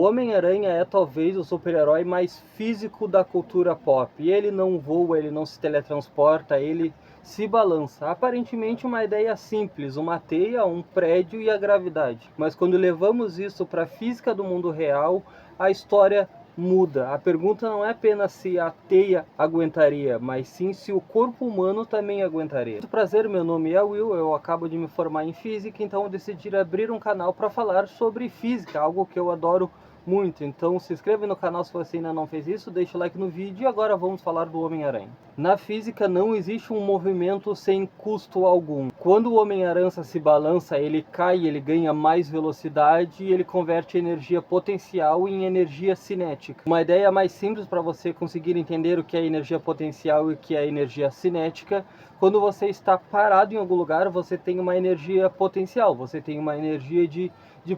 Homem-Aranha é talvez o super-herói mais físico da cultura pop. E ele não voa, ele não se teletransporta, ele se balança. Aparentemente uma ideia simples, uma teia, um prédio e a gravidade. Mas quando levamos isso para a física do mundo real, a história muda. A pergunta não é apenas se a teia aguentaria, mas sim se o corpo humano também aguentaria. Muito prazer, meu nome é Will, eu acabo de me formar em física, então eu decidi abrir um canal para falar sobre física, algo que eu adoro muito. Então se inscreve no canal se você ainda não fez isso, deixa o like no vídeo e agora vamos falar do Homem-Aranha. Na física não existe um movimento sem custo algum. Quando o Homem-Aranha se balança, ele cai, ele ganha mais velocidade e ele converte energia potencial em energia cinética. Uma ideia mais simples para você conseguir entender o que é energia potencial e o que é energia cinética: quando você está parado em algum lugar, você tem uma energia potencial, você tem uma energia de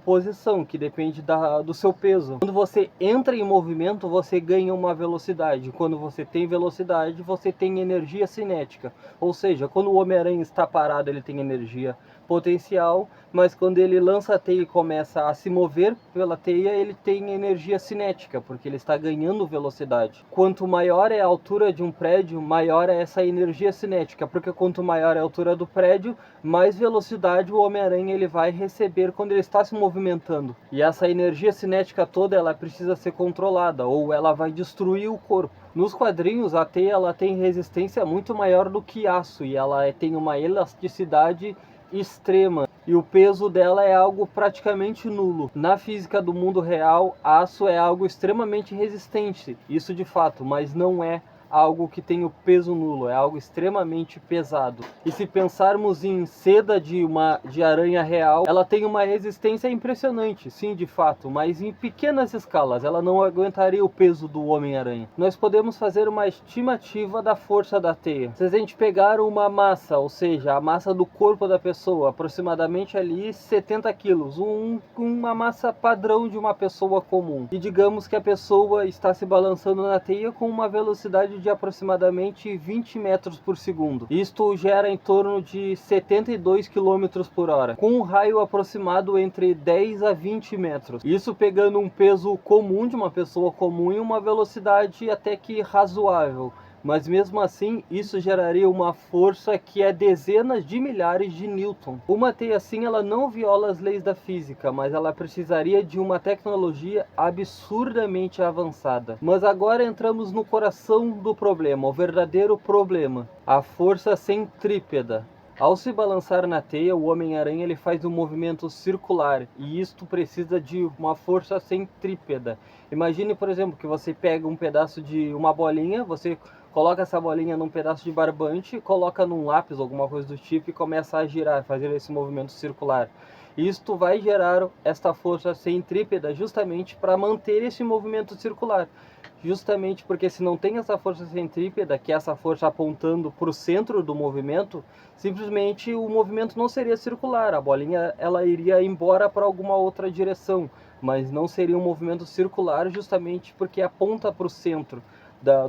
posição, que depende do seu peso. Quando você entra em movimento, você ganha uma velocidade. Quando você tem velocidade, você tem energia cinética. Ou seja, quando o Homem-Aranha está parado, ele tem energia potencial, mas quando ele lança a teia e começa a se mover pela teia, ele tem energia cinética, porque ele está ganhando velocidade. Quanto maior é a altura de um prédio, maior é essa energia cinética, porque quanto maior é a altura do prédio, mais velocidade o Homem-Aranha ele vai receber quando ele está se movimentando. E essa energia cinética toda, ela precisa ser controlada, ou ela vai destruir o corpo. Nos quadrinhos, a teia ela tem resistência muito maior do que aço, e ela tem uma elasticidade extrema, e o peso dela é algo praticamente nulo. Na física do mundo real, aço é algo extremamente resistente, isso de fato, mas não é algo que tem o peso nulo, é algo extremamente pesado. E se pensarmos em seda de aranha real, ela tem uma resistência impressionante, sim, de fato, mas em pequenas escalas, ela não aguentaria o peso do Homem-Aranha. Nós podemos fazer uma estimativa da força da teia. Se a gente pegar uma massa, ou seja, a massa do corpo da pessoa, aproximadamente ali 70 quilos, uma massa padrão de uma pessoa comum, e digamos que a pessoa está se balançando na teia com uma velocidade de aproximadamente 20 metros por segundo. Isto gera em torno de 72 km por hora, com um raio aproximado entre 10 a 20 metros. Isso pegando um peso comum de uma pessoa comum e uma velocidade até que razoável. Mas mesmo assim, isso geraria uma força que é dezenas de milhares de newton. Uma teia assim, ela não viola as leis da física, mas ela precisaria de uma tecnologia absurdamente avançada. Mas agora entramos no coração do problema, o verdadeiro problema: a força centrípeta. Ao se balançar na teia, o Homem-Aranha ele faz um movimento circular, e isto precisa de uma força centrípeta. Imagine, por exemplo, que você pega um pedaço de uma bolinha, você coloca essa bolinha num pedaço de barbante, coloca num lápis, alguma coisa do tipo, e começa a girar, fazer esse movimento circular. Isto vai gerar esta força centrípeta justamente para manter esse movimento circular. Justamente porque se não tem essa força centrípeta, que é essa força apontando para o centro do movimento, simplesmente o movimento não seria circular, a bolinha ela iria embora para alguma outra direção, mas não seria um movimento circular justamente porque aponta para o centro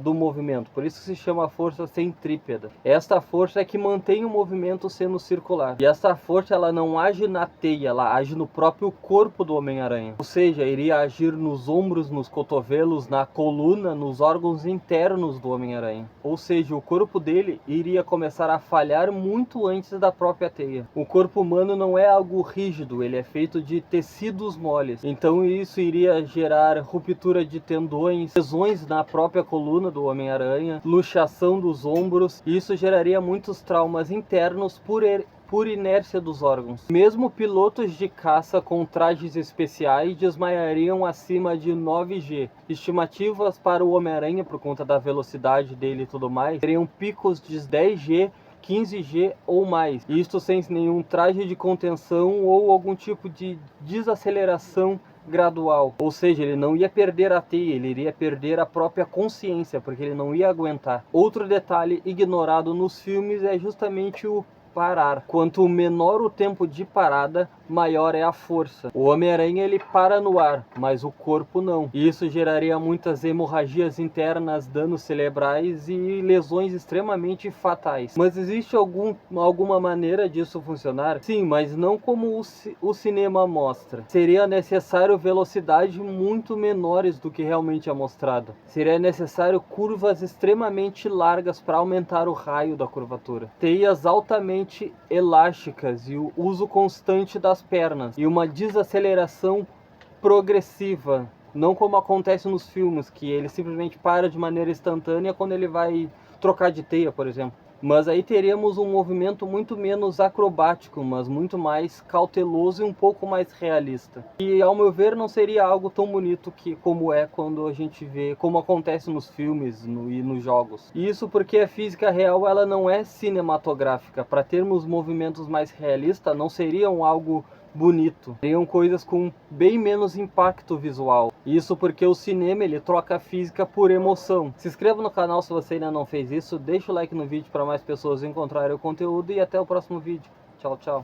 do movimento. Por isso que se chama força centrípeta. Esta força é que mantém o movimento sendo circular. E essa força ela não age na teia, ela age no próprio corpo do Homem-Aranha. Ou seja, iria agir nos ombros, nos cotovelos, na coluna, nos órgãos internos do Homem-Aranha. Ou seja, o corpo dele iria começar a falhar muito antes da própria teia. O corpo humano não é algo rígido, ele é feito de tecidos moles. Então isso iria gerar ruptura de tendões, lesões na própria coluna do Homem-Aranha, luxação dos ombros, e isso geraria muitos traumas internos por inércia dos órgãos. Mesmo pilotos de caça com trajes especiais desmaiariam acima de 9G. Estimativas para o Homem-Aranha, por conta da velocidade dele e tudo mais, seriam picos de 10G, 15G ou mais. Isto sem nenhum traje de contenção ou algum tipo de desaceleração gradual. Ou seja, ele não ia perder a teia, ele iria perder a própria consciência, porque ele não ia aguentar. Outro detalhe ignorado nos filmes é justamente o parar. Quanto menor o tempo de parada, maior é a força. O Homem-Aranha ele para no ar, mas o corpo não. E isso geraria muitas hemorragias internas, danos cerebrais e lesões extremamente fatais. Mas existe alguma maneira disso funcionar? Sim, mas não como o cinema mostra. Seria necessário velocidade muito menores do que realmente é mostrado. Seria necessário curvas extremamente largas para aumentar o raio da curvatura. Teias altamente elásticas e o uso constante das pernas. E uma desaceleração progressiva. Não como acontece nos filmes, que ele simplesmente para de maneira instantânea quando ele vai trocar de teia, por exemplo. Mas aí teríamos um movimento muito menos acrobático, mas muito mais cauteloso e um pouco mais realista. E ao meu ver não seria algo tão bonito como é quando a gente vê, como acontece nos filmes e nos jogos. E isso porque a física real ela não é cinematográfica. Para termos movimentos mais realistas não seriam algo bonito. Seriam coisas com bem menos impacto visual. Isso porque o cinema ele troca a física por emoção. Se inscreva no canal se você ainda não fez isso, deixa o like no vídeo para mais pessoas encontrarem o conteúdo e até o próximo vídeo. Tchau, tchau.